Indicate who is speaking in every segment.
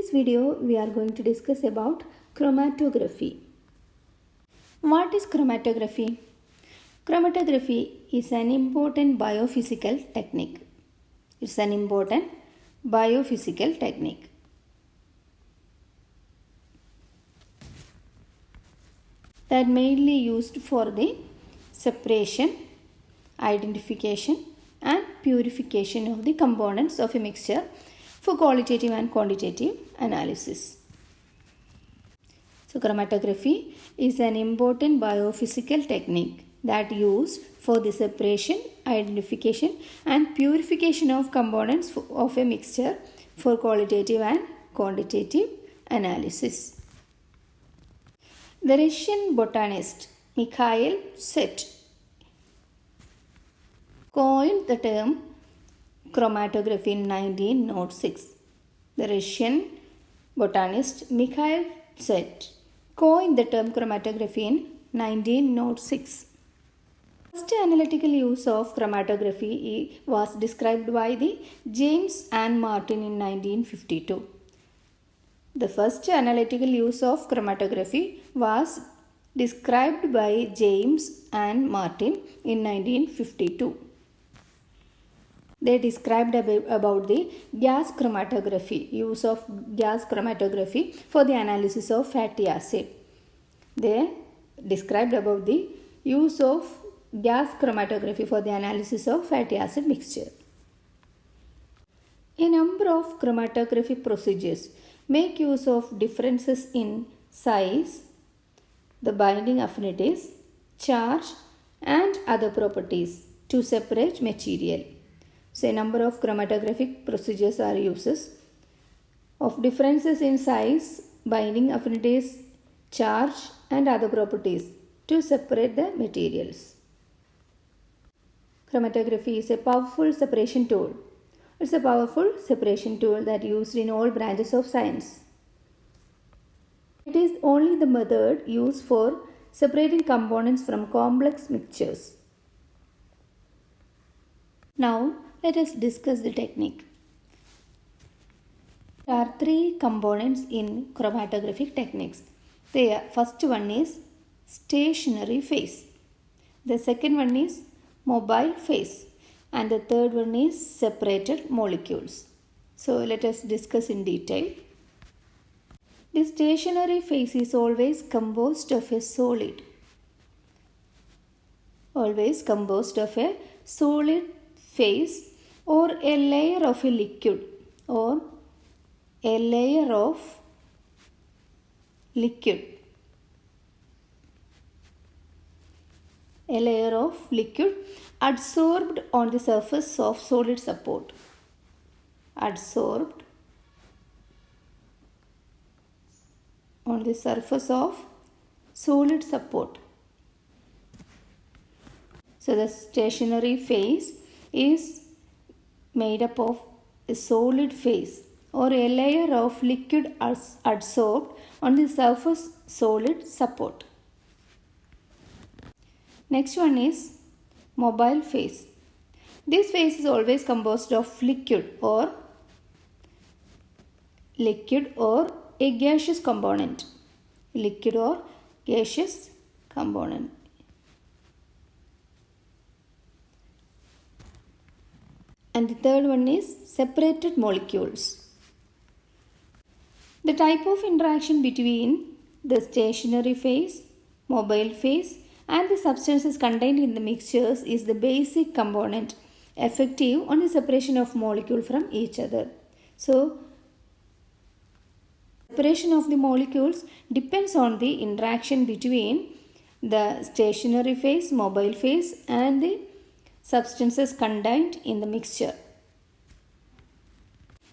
Speaker 1: this video, we are going to discuss about chromatography. What is chromatography? Chromatography is an important biophysical technique. It's an important biophysical technique. That mainly used for the separation, identification and purification of the components of a mixture for qualitative and quantitative analysis. So chromatography is an important biophysical technique that used for the separation, identification and purification of components of a mixture for qualitative and quantitative analysis. The Russian botanist Mikhail Set coined the term chromatography in 1906. The Russian botanist Mikhail Set coined the term chromatography in 1906. First analytical use of chromatography was described by the James and Martin in 1952. The first analytical use of chromatography was described by James and Martin in 1952. They described about the gas chromatography, use of gas chromatography for the analysis of fatty acid. They described about the use of gas chromatography for the analysis of fatty acid mixture. A number of chromatography procedures make use of differences in size, the binding affinities, charge and other properties to separate material. So a number of chromatographic procedures are uses of differences in size, binding affinities, charge and other properties to separate the materials. Chromatography is a powerful separation tool. It's a powerful separation tool that is used in all branches of science. It is only the method used for separating components from complex mixtures. Now, let us discuss the technique. There are three components in chromatographic techniques. The first one is stationary phase. The second one is mobile phase. And the third one is separated molecules. So let us discuss in detail. The stationary phase is always composed of a solid. Always composed of a solid phase or a layer of a liquid or a layer of liquid. A layer of liquid adsorbed on the surface of solid support. Adsorbed on the surface of solid support. So the stationary phase is made up of a solid phase or a layer of liquid adsorbed on the surface solid support. Next one is mobile phase. This phase is always composed of liquid or a gaseous component. Liquid or gaseous component. And the third one is separated molecules. The type of interaction between the stationary phase, mobile phase and the substances contained in the mixtures is the basic component effective on the separation of molecule from each other. So, separation of the molecules depends on the interaction between the stationary phase, mobile phase and the substances contained in the mixture.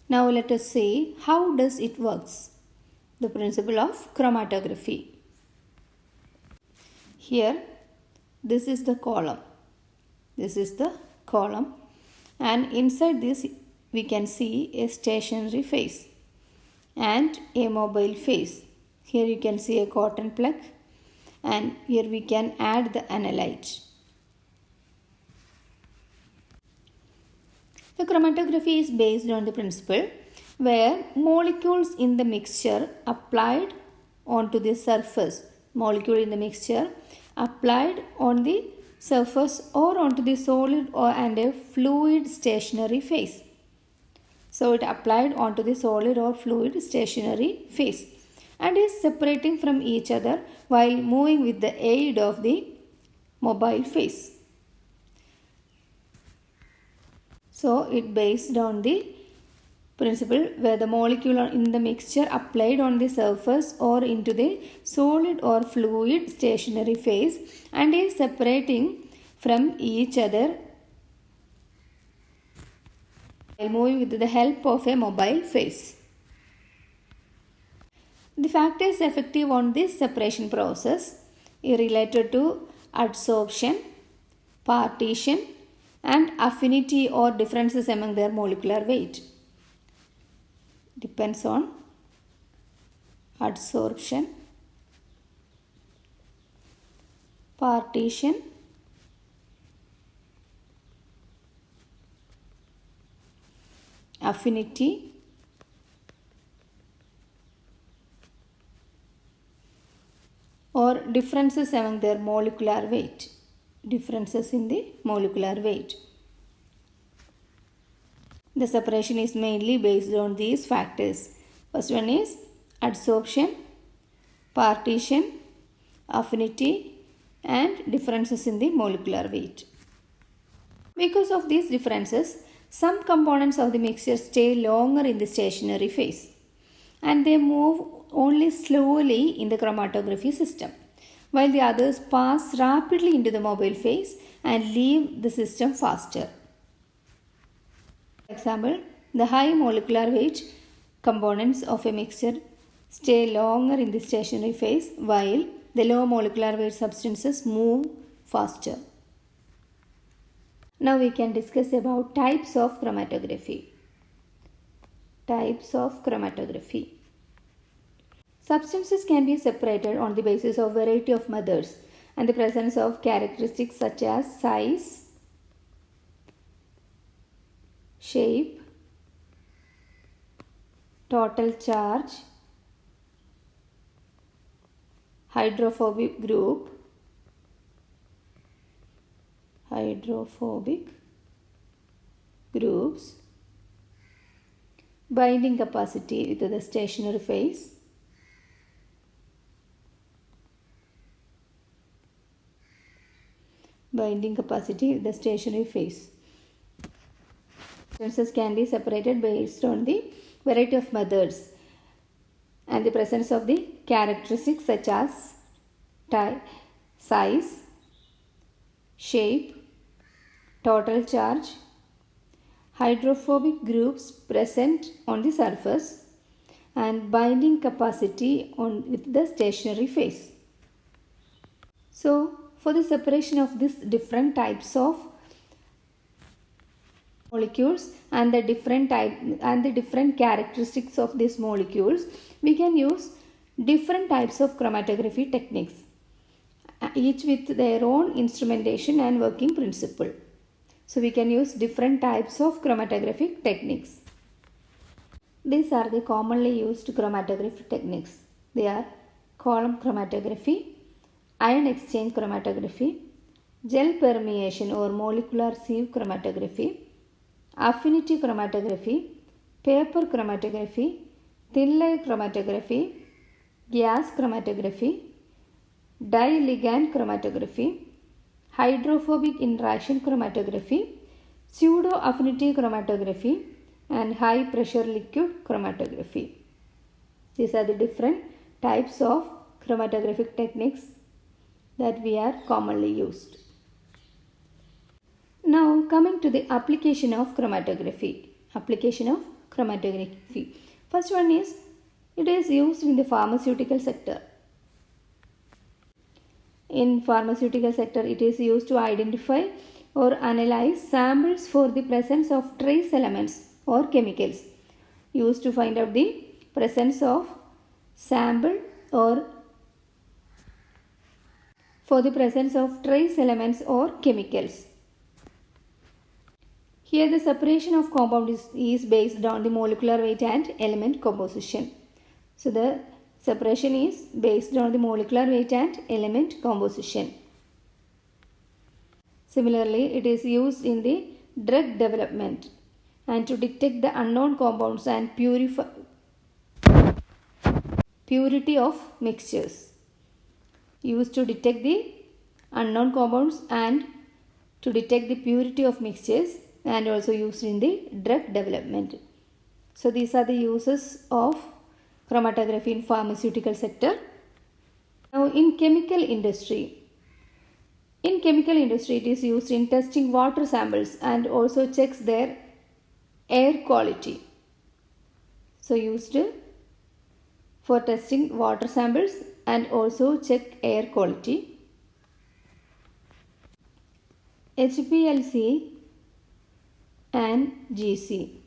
Speaker 1: Now let us see how does it works. The principle of chromatography. Here, this is the column. This is the column. And inside this, we can see a stationary phase and a mobile phase. Here you can see a cotton plug. And here we can add the analyte. The chromatography is based on the principle where molecules in the mixture applied onto the surface, molecule in the mixture applied on the surface or onto the solid or and a fluid stationary phase. So it applied onto the solid or fluid stationary phase and is separating from each other while moving with the aid of the mobile phase. So it based on the principle where the molecule in the mixture applied on the surface or into the solid or fluid stationary phase and is separating from each other while moving with the help of a mobile phase. The factors effective on this separation process are related to adsorption, partition and affinity or differences among their molecular weight. Depends on adsorption, partition, affinity, or differences among their molecular weight. Differences in the molecular weight. The separation is mainly based on these factors. First one is adsorption, partition, affinity and differences in the molecular weight. Because of these differences, some components of the mixture stay longer in the stationary phase and they move only slowly in the chromatography system, while the others pass rapidly into the mobile phase and leave the system faster. For example, the high molecular weight components of a mixture stay longer in the stationary phase while the low molecular weight substances move faster. Now we can discuss about types of chromatography. Types of chromatography. Substances can be separated on the basis of variety of methods and the presence of characteristics such as size, shape, total charge, hydrophobic groups, binding capacity with the stationary phase, Substances can be separated based on the variety of methods and the presence of the characteristics such as size, shape, total charge, hydrophobic groups present on the surface and binding capacity with the stationary phase. So, for the separation of these different types of molecules and the different characteristics of these molecules, we can use different types of chromatography techniques, each with their own instrumentation and working principle. So we can use different types of chromatographic techniques. These are the commonly used chromatography techniques. They are column chromatography, ion exchange chromatography, gel permeation or molecular sieve chromatography, affinity chromatography, paper chromatography, thin layer chromatography, gas chromatography, dye ligand chromatography, hydrophobic interaction chromatography, pseudo affinity chromatography and high pressure liquid chromatography. These are the different types of chromatographic techniques that we are commonly used. Now coming to the application of chromatography. First one is, it is used in the pharmaceutical sector. In pharmaceutical sector, it is used to identify or analyze samples for the presence of trace elements or chemicals. Used to find out the presence of sample or for the presence of trace elements or chemicals. Here the separation of compound is based on the molecular weight and element composition. So the separation is based on the molecular weight and element composition. Similarly, it is used in the drug development and to detect the unknown compounds and purity of mixtures. Used to detect the unknown compounds and to detect the purity of mixtures, and also used in the drug development. So these are the uses of chromatography in pharmaceutical sector. Now in chemical industry. In chemical industry, it is used in testing water samples and also checks their air quality. So used for testing water samples and also check air quality. HPLC and GC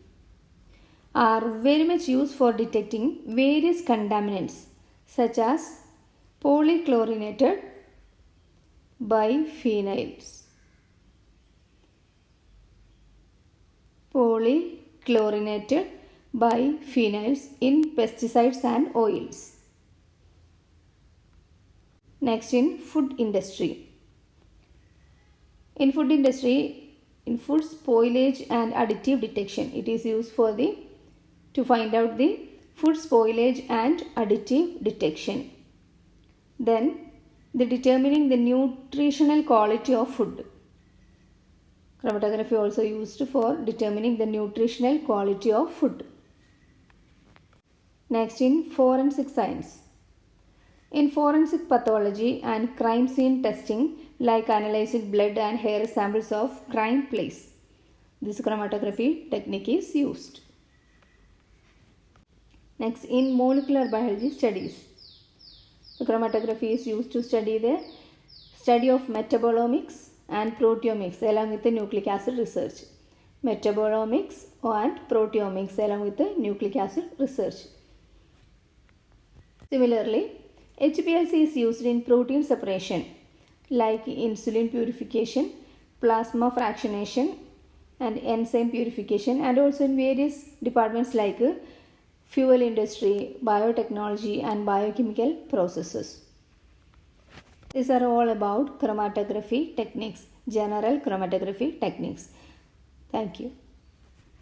Speaker 1: are very much used for detecting various contaminants such as polychlorinated biphenyls, polychlorinated biphenyls in pesticides and oils. Next, in food industry. In food industry, in food spoilage and additive detection, it is used for to find out the food spoilage and additive detection. Then the determining the nutritional quality of food. Chromatography also used for determining the nutritional quality of food. Next, in forensic science. In forensic pathology and crime scene testing, like analyzing blood and hair samples of crime place, this chromatography technique is used. Next, in molecular biology studies, the chromatography is used to study the study of metabolomics and proteomics along with the nucleic acid research. Metabolomics and proteomics along with the nucleic acid research. Similarly, HPLC is used in protein separation like insulin purification, plasma fractionation and enzyme purification, and also in various departments like fuel industry, biotechnology and biochemical processes. These are all about chromatography techniques, general chromatography techniques. Thank you.